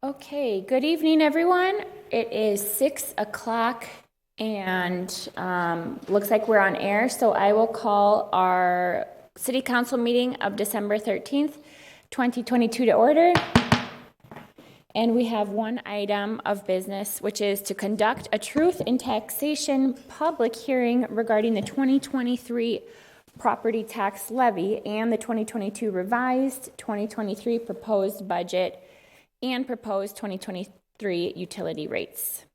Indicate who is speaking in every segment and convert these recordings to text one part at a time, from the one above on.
Speaker 1: Okay, good evening, everyone. It is 6 o'clock and looks like we're on air. So I will call our City Council meeting of December 13th, 2022 to order. And we have one item of business, which is to conduct a truth in taxation public hearing regarding the 2023 property tax levy and the 2022 revised 2023 proposed budget and proposed 2023 utility rates.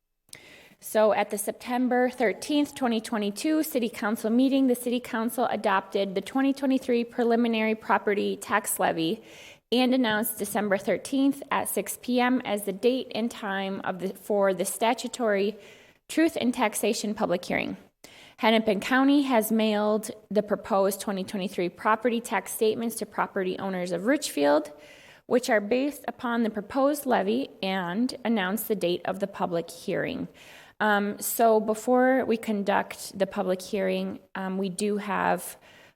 Speaker 1: So at the September 13th, 2022 City Council meeting, the City Council adopted the 2023 preliminary property tax levy and announced December 13th at 6 p.m. as the date and time for the statutory truth in taxation public hearing. Hennepin County has mailed the proposed 2023 property tax statements to property owners of Richfield, which are based upon the proposed levy, and announce the date of the public hearing. So before we conduct the public hearing, we do have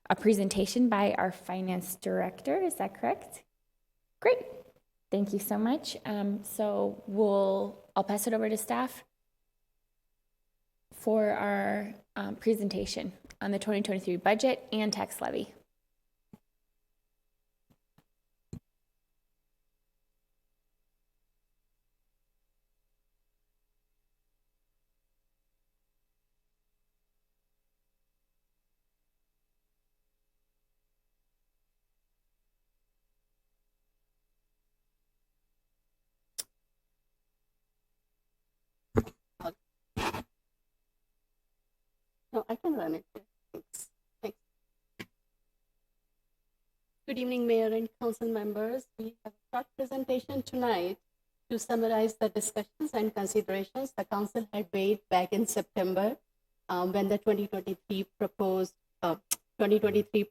Speaker 1: a presentation by our finance director. Is that correct? Great. Thank you so much. So I'll pass it over to staff for our presentation on the 2023 budget and tax levy.
Speaker 2: No, I can run it. Thanks. Thanks. Good evening, Mayor and Council members. We have a short presentation tonight to summarize the discussions and considerations the Council had made back in September when the 2023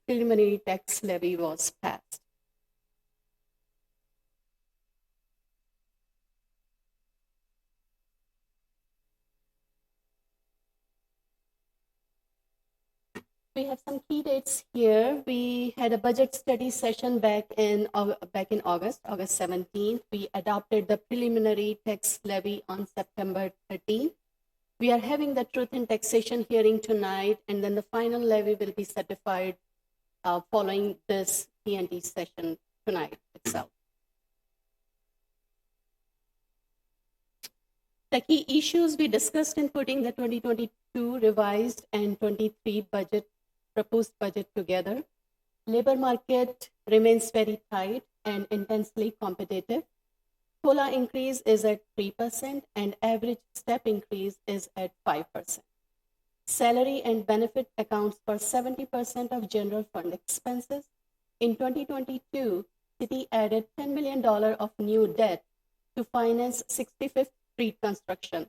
Speaker 2: preliminary tax levy was passed. We have some key dates here. We had a budget study session back in August 17th. We adopted the preliminary tax levy on September 13th. We are having the truth in taxation hearing tonight, and then the final levy will be certified following this P&T session tonight itself. The key issues we discussed in putting the 2022 revised and 23 proposed budget together. Labor market remains very tight and intensely competitive. COLA increase is at 3% and average step increase is at 5%. Salary and benefit accounts for 70% of general fund expenses. In 2022, City added $10 million of new debt to finance 65th Street construction.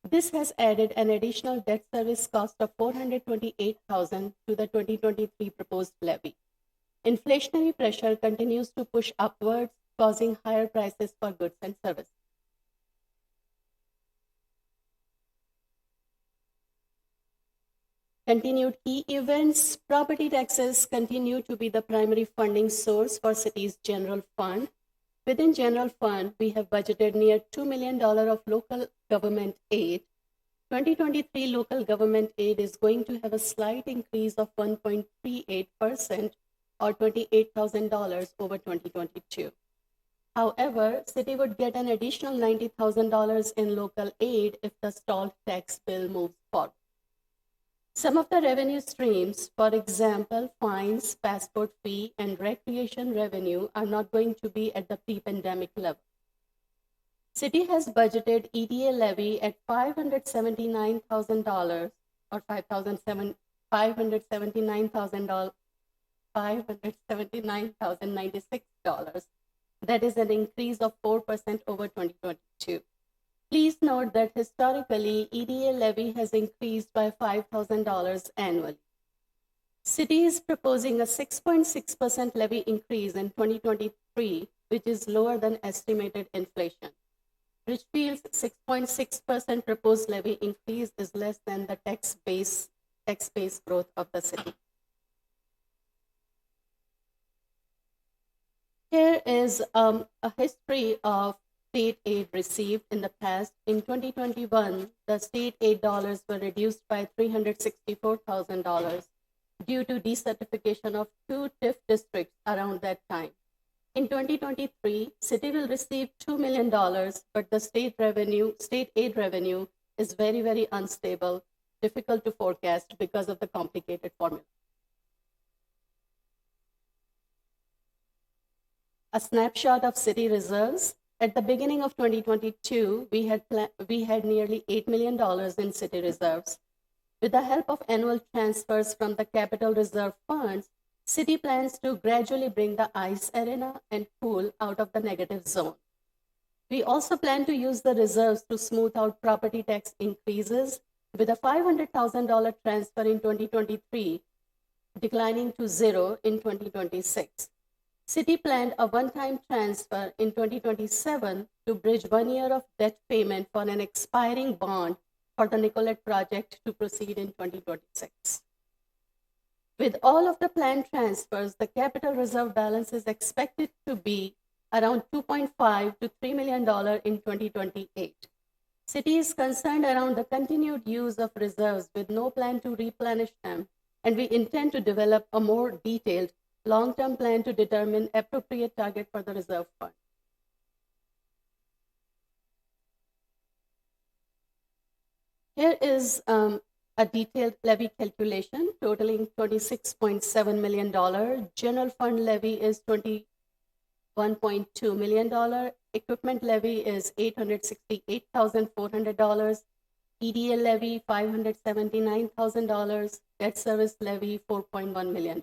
Speaker 2: This has added an additional debt service cost of $428,000 to the 2023 proposed levy. Inflationary pressure continues to push upwards, causing higher prices for goods and services. Continued key events. Property taxes continue to be the primary funding source for City's general fund. Within general fund, we have budgeted near $2 million of local government aid. 2023 local government aid is going to have a slight increase of 1.38% or $28,000 over 2022. However, City would get an additional $90,000 in local aid if the stalled tax bill moves forward. Some of the revenue streams, for example, fines, passport fee, and recreation revenue are not going to be at the pre-pandemic level. City has budgeted EDA levy at $579,000 or $579,096. That is an increase of 4% over 2022. Please note that historically, EDA levy has increased by $5,000 annually. City is proposing a 6.6% levy increase in 2023, which is lower than estimated inflation. Richfield's 6.6% proposed levy increase is less than the tax base growth of the city. Here is a history of state aid received in the past, in 2021, the state aid dollars were reduced by $364,000 due to decertification of 2 TIF districts around that time. In 2023, city will receive $2 million, but the state aid revenue is very, very unstable, difficult to forecast because of the complicated formula. A snapshot of city reserves. At the beginning of 2022, we had nearly $8 million in city reserves. With the help of annual transfers from the capital reserve funds, city plans to gradually bring the ice arena and pool out of the negative zone. We also plan to use the reserves to smooth out property tax increases, with a $500,000 transfer in 2023, declining to zero in 2026. City planned a one-time transfer in 2027 to bridge 1 year of debt payment for an expiring bond for the Nicollet project to proceed in 2026. With all of the planned transfers, the capital reserve balance is expected to be around $2.5 to $3 million in 2028. City is concerned around the continued use of reserves with no plan to replenish them, and we intend to develop a more detailed long-term plan to determine appropriate target for the reserve fund. Here is a detailed levy calculation totaling $26.7 million. General fund levy is $21.2 million. Equipment levy is $868,400. EDA levy $579,000. Debt service levy $4.1 million.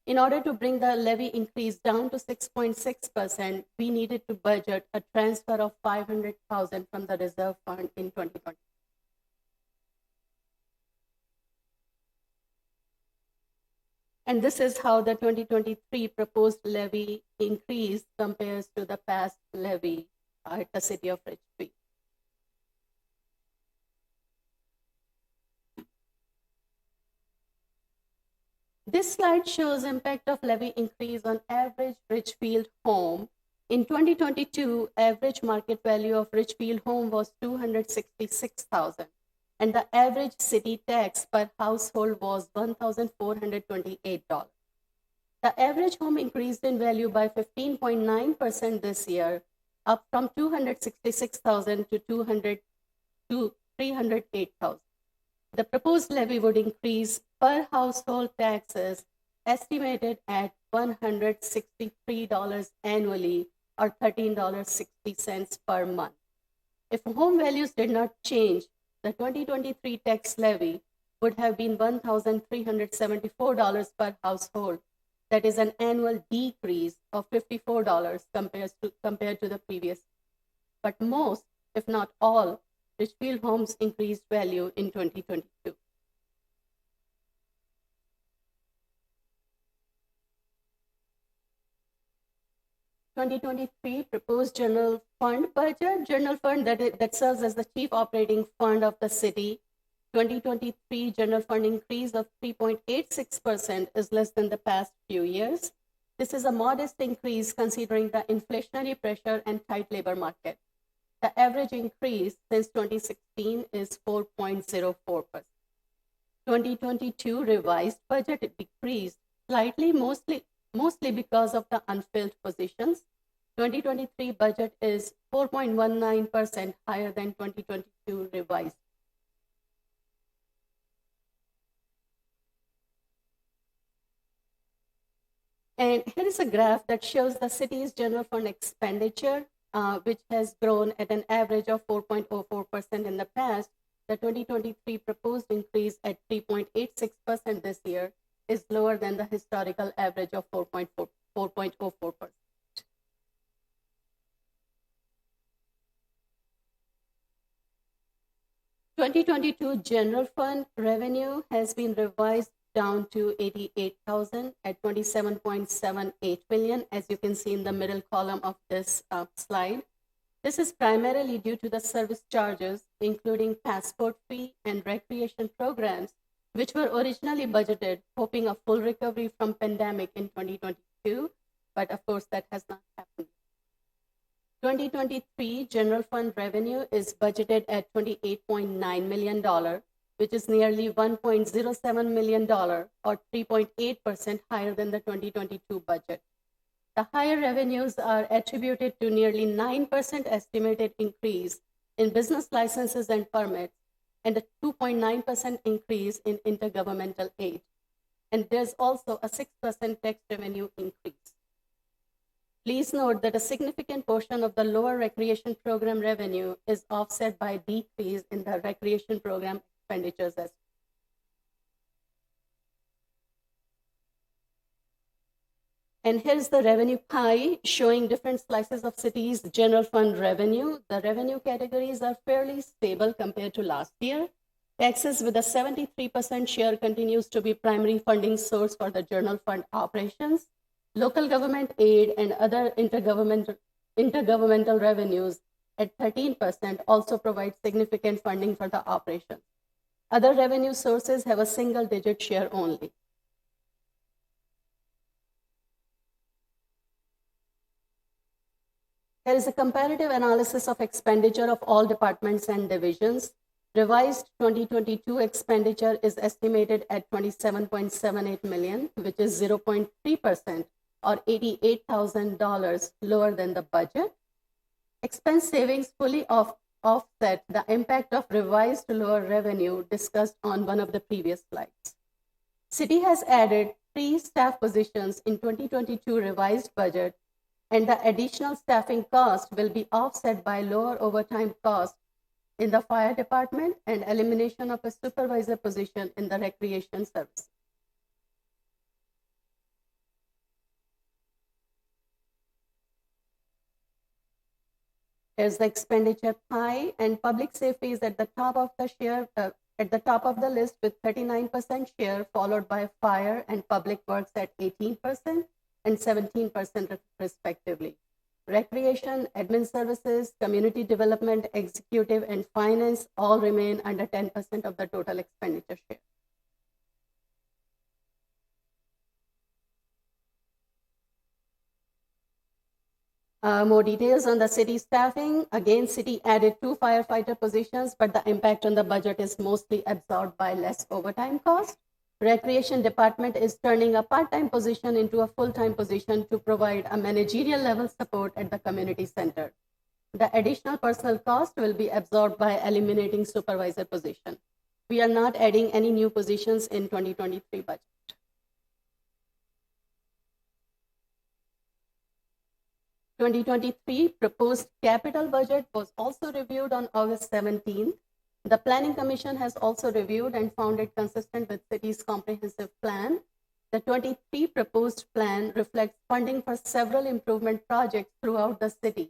Speaker 2: In order to bring the levy increase down to 6.6%, we needed to budget a transfer of $500,000 from the reserve fund in 2020. And this is how the 2023 proposed levy increase compares to the past levy at the city of Richfield. This slide shows impact of levy increase on average Richfield home. In 2022, average market value of Richfield home was $266,000, and the average city tax per household was $1,428. The average home increased in value by 15.9% this year, up from $266,000 to $308,000. The proposed levy would increase per household taxes estimated at $163 annually, or $13.60 per month. If home values did not change, the 2023 tax levy would have been $1,374 per household. That is an annual decrease of $54 compared to the previous. But most, if not all, Richfield homes increased value in 2022. Proposed general fund budget. General fund that serves as the chief operating fund of the city. 2023 general fund increase of 3.86% is less than the past few years. This is a modest increase considering the inflationary pressure and tight labor market. The average increase since 2016 is 4.04%. 2022 revised budget decreased slightly, mostly because of the unfilled positions. 2023 budget is 4.19% higher than 2022 revised. And here is a graph that shows the city's general fund expenditure, which has grown at an average of 4.04% in the past. The 2023 proposed increase at 3.86% this year is lower than the historical average of 4.04%. $2022 general fund revenue has been revised down to $88,000 at $27.78 million, as you can see in the middle column of this slide. This is primarily due to the service charges, including passport fee and recreation programs, which were originally budgeted, hoping a full recovery from pandemic in 2022, but of course that has not happened. 2023 general fund revenue is budgeted at $28.9 million, which is nearly $1.07 million or 3.8% higher than the 2022 budget. The higher revenues are attributed to nearly 9% estimated increase in business licenses and permits and a 2.9% increase in intergovernmental aid. And there's also a 6% tax revenue increase. Please note that a significant portion of the lower recreation program revenue is offset by a decrease in the recreation program expenditures as well. And here's the revenue pie showing different slices of cities' general fund revenue. The revenue categories are fairly stable compared to last year. Taxes with a 73% share continues to be primary funding source for the general fund operations. Local government aid and other intergovernmental revenues at 13% also provide significant funding for the operations. Other revenue sources have a single-digit share only. Here is a comparative analysis of expenditure of all departments and divisions. Revised 2022 expenditure is estimated at $27.78 million, which is 0.3% or $88,000 lower than the budget. Expense savings fully offset the impact of revised lower revenue discussed on one of the previous slides. City has added 3 staff positions in 2022 revised budget, and the additional staffing cost will be offset by lower overtime cost in the fire department and elimination of a supervisor position in the recreation service. Here's the expenditure pie, and public safety is at the top of the share, at the top of the list with 39% share, followed by fire and public works at 18% and 17% respectively. Recreation, admin services, community development, executive, and finance all remain under 10% of the total expenditure share. More details on the city staffing. Again, city added 2 firefighter positions, but the impact on the budget is mostly absorbed by less overtime cost. Recreation department is turning a part-time position into a full-time position to provide a managerial level support at the community center. The additional personnel cost will be absorbed by eliminating supervisor position. We are not adding any new positions in 2023 budget. The 2023 proposed capital budget was also reviewed on August 17th. The Planning Commission has also reviewed and found it consistent with city's comprehensive plan. The 23 proposed plan reflects funding for several improvement projects throughout the city.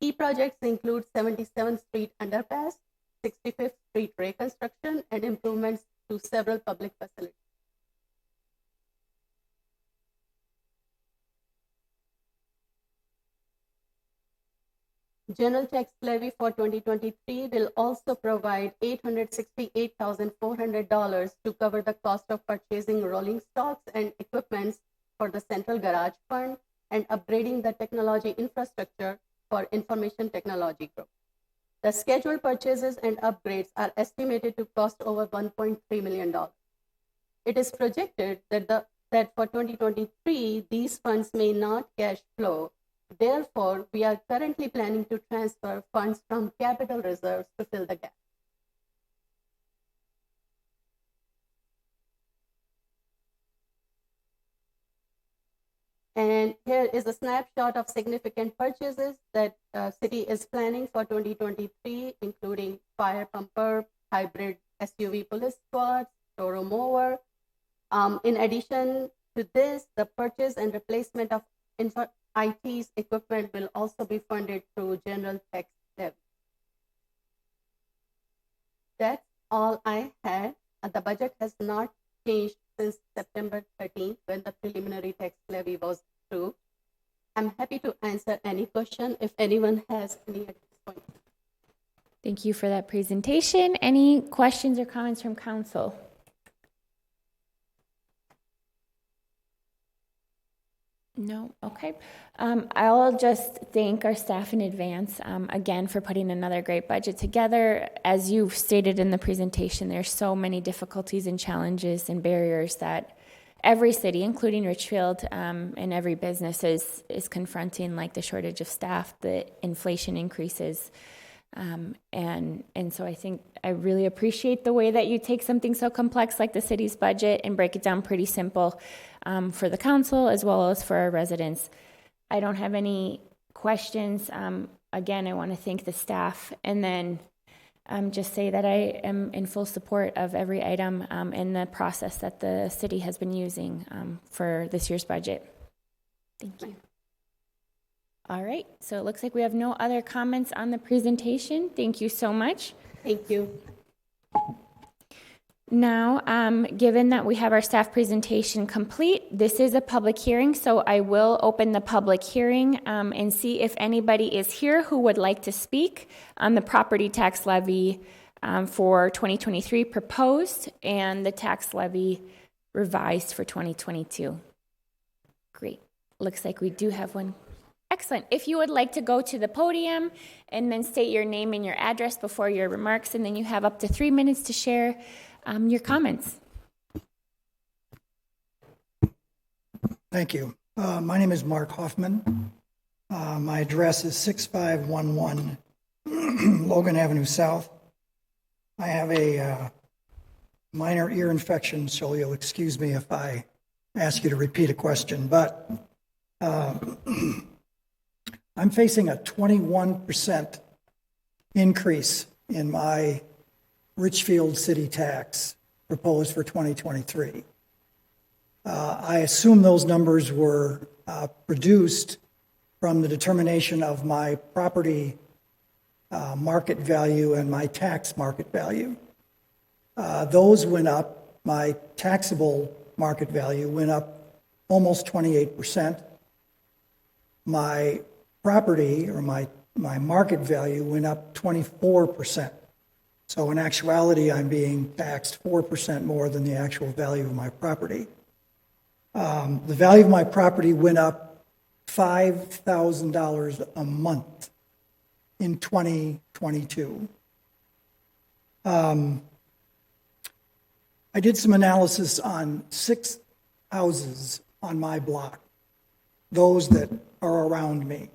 Speaker 2: Key projects include 77th Street underpass, 65th Street reconstruction, and improvements to several public facilities. General tax levy for 2023 will also provide $868,400 to cover the cost of purchasing rolling stocks and equipments for the central garage fund and upgrading the technology infrastructure for information technology group. The scheduled purchases and upgrades are estimated to cost over $1.3 million. It is projected that for 2023, these funds may not cash flow. Therefore, we are currently planning to transfer funds from capital reserves to fill the gap. And here is a snapshot of significant purchases that city is planning for 2023, including fire pumper, hybrid SUV police squad, Toro mower. In addition to this, the purchase and replacement of IT's equipment will also be funded through general tax levy. That's all I had. The budget has not changed since September 13th when the preliminary tax levy was approved. I'm happy to answer any question if anyone has any at this point.
Speaker 1: Thank you for that presentation. Any questions or comments from council? No, okay. I'll just thank our staff in advance, again, for putting another great budget together. As you stated in the presentation, there's so many difficulties and challenges and barriers that every city, including Richfield, and every business is confronting, like the shortage of staff, the inflation increases. And so I think I really appreciate the way that you take something so complex like the city's budget and break it down pretty simple for the council as well as for our residents. I don't have any questions. Again, I want to thank the staff and then just say that I am in full support of every item in the process that the city has been using for this year's budget. Thank you. All right, so it looks like we have no other comments on the presentation. Thank you so much.
Speaker 2: Thank you.
Speaker 1: Now, given that we have our staff presentation complete, this is a public hearing, so I will open the public hearing and see if anybody is here who would like to speak on the property tax levy for 2023 proposed and the tax levy revised for 2022. Great. Looks like we do have one. Excellent. If you would like to go to the podium and then state your name and your address before your remarks, and then you have up to 3 minutes to share your comments.
Speaker 3: Thank you. My name is Mark Hoffman. My address is 6511 Logan Avenue South. I have a minor ear infection, so you'll excuse me if I ask you to repeat a question, but I'm facing a 21% increase in my Richfield city tax proposed for 2023. I assume those numbers were produced from the determination of my property market value and my tax market value. Those went up. My taxable market value went up almost 28%. My property or my market value went up 24%. So in actuality, I'm being taxed 4% more than the actual value of my property. The value of my property went up $5,000 a month in 2022. I did some analysis on 6 houses on my block, those that are around me.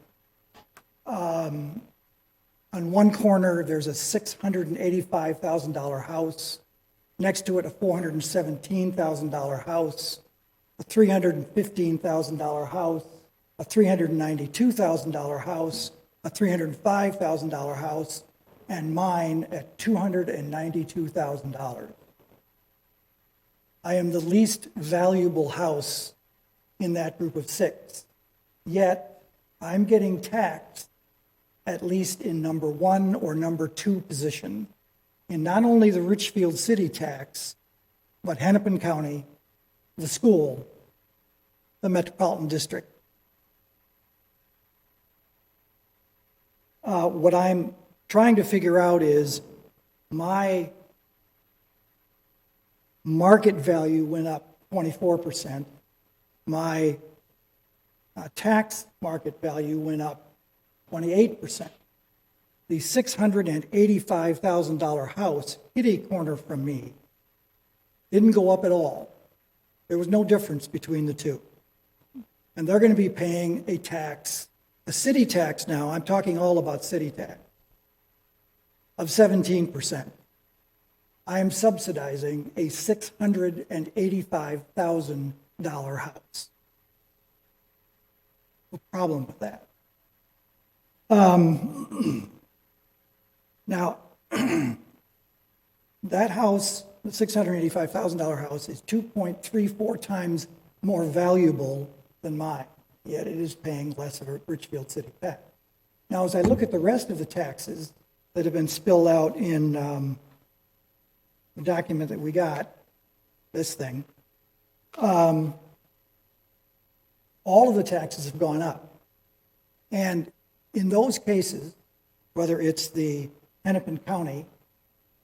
Speaker 3: On one corner, there's a $685,000 house. Next to it, a $417,000 house, a $315,000 house, a $392,000 house, a $305,000 house, and mine at $292,000. I am the least valuable house in that group of 6, yet I'm getting taxed at least in number 1 or number 2 position in not only the Richfield city tax, but Hennepin County, the school, the metropolitan district. What I'm trying to figure out is my market value went up 24%. My tax market value went up 28%. The $685,000 house hit a corner from me. Didn't go up at all. There was no difference between the two. And they're going to be paying a tax, a city tax now, I'm talking all about city tax, of 17%. I am subsidizing a $685,000 house. No problem with that. Now, that house, the $685,000 house, is 2.34 times more valuable than mine, yet it is paying less of a Richfield city tax. Now, as I look at the rest of the taxes that have been spilled out in the document that we got, this thing, all of the taxes have gone up. And in those cases, whether it's the Hennepin County,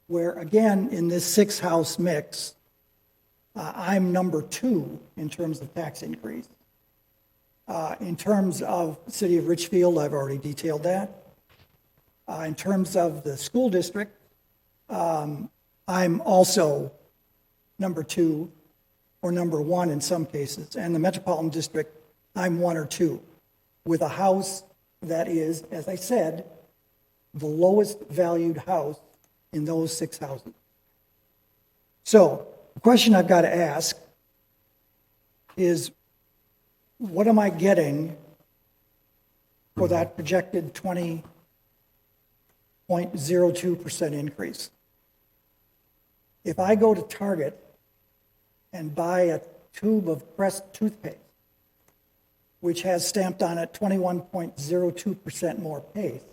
Speaker 3: where again, in this 6-house mix, I'm number 2 in terms of tax increase. In terms of the City of Richfield, I've already detailed that. In terms of the school district, I'm also number 2 or number 1 in some cases. And the Metropolitan District, I'm 1 or 2, with a house that is, as I said, the lowest valued house in those 6 houses. So the question I've got to ask is, what am I getting for that projected 20.02% increase? If I go to Target and buy a tube of Crest toothpaste, which has stamped on it 21.02% more paste,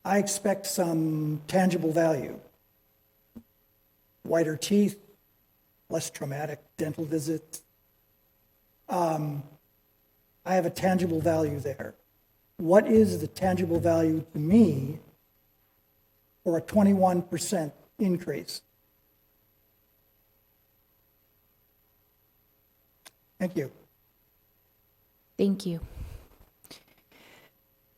Speaker 3: I expect some tangible value. Whiter teeth, less traumatic dental visits. I have a tangible value there. What is the tangible value to me for a 21% increase? Thank you.
Speaker 1: Thank you.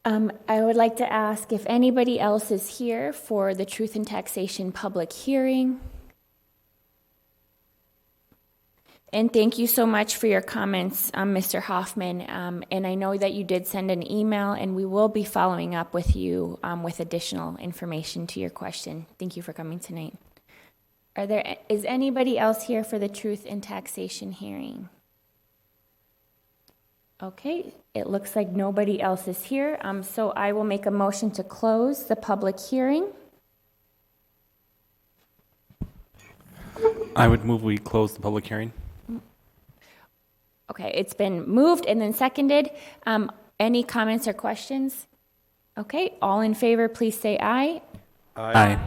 Speaker 1: I would like to ask if anybody else is here for the Truth in Taxation public hearing. And thank you so much for your comments, Mr. Hoffman. And I know that you did send an email, and we will be following up with you with additional information to your question. Thank you for coming tonight. Is anybody else here for the Truth in Taxation hearing? Okay, it looks like nobody else is here. So I will make a motion to close the public hearing.
Speaker 4: I would move we close the public hearing.
Speaker 1: Okay, it's been moved and then seconded. Any comments or questions? Okay, all in favor, please say aye.
Speaker 4: Aye.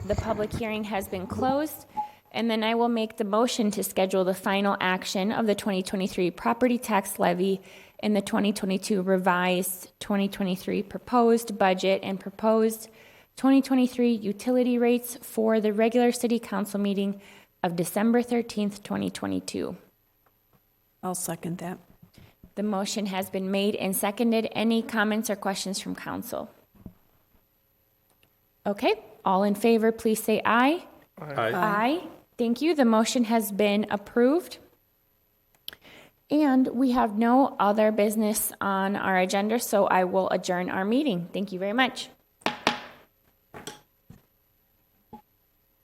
Speaker 1: The public hearing has been closed. And then I will make the motion to schedule the final action of the 2023 property tax levy in the 2022 revised 2023 proposed budget and proposed 2023 utility rates for the regular city council meeting of December 13th, 2022.
Speaker 5: I'll second that.
Speaker 1: The motion has been made and seconded. Any comments or questions from council? Okay, all in favor, please say aye. Aye. Thank you. The motion has been approved. And we have no other business on our agenda, so I will adjourn our meeting. Thank you very much.